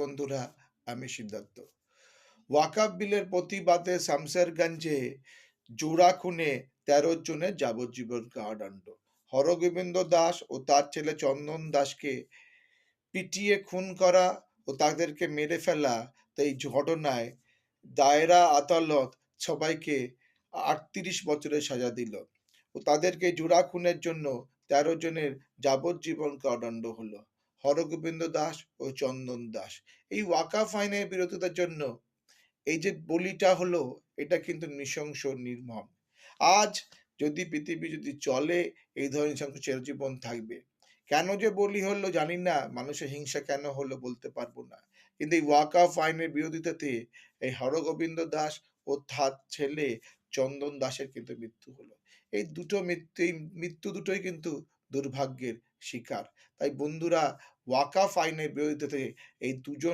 বন্ধুরা, আমি সিদ্ধার্থ। ওয়াকফ বিলের প্রতিবাদে শামশেরগঞ্জে জোড়া খুনে ১৩ জনের যাবজ্জীবন কারাদণ্ড। হরগোবিন্দ দাস ও তার ছেলে চন্দন দাসকে পিটিয়ে খুন করা ও তাদেরকে মেরে ফেলা, এই ঘটনায় দায়রা আদালত সবাইকে ৩৮ বছরের সাজা দিল ও তাদেরকে জোড়া খুনের জন্য ১৩ জনের যাবজ্জীবন কারাদণ্ড হলো। হরগোবিন্দ দাস ও চন্দন দাস এই ওয়াকফ আইনের বিরোধিতার জন্য এই যে বলিটা হলো, এটা কিন্তু নৃশংস, নির্মম। আজ যদি পৃথিবী যদি চলে, এই ধরনের নৃশংস চিরজীবন থাকবে। কেন যে বলি হলো জানি না, মানুষের হিংসা কেন হলো বলতে পারবো না। কিন্তু এই ওয়াকফ আইনের বিরোধিতাতে এই হরগোবিন্দ দাস ও তার ছেলে চন্দন দাসের কিন্তু মৃত্যু হলো। এই মৃত্যু দুটোই কিন্তু দুর্ভাগ্যের শিকার। তাই বন্ধুরা, ওয়াকফ আইনের বিরোধিতাতে এই দুজন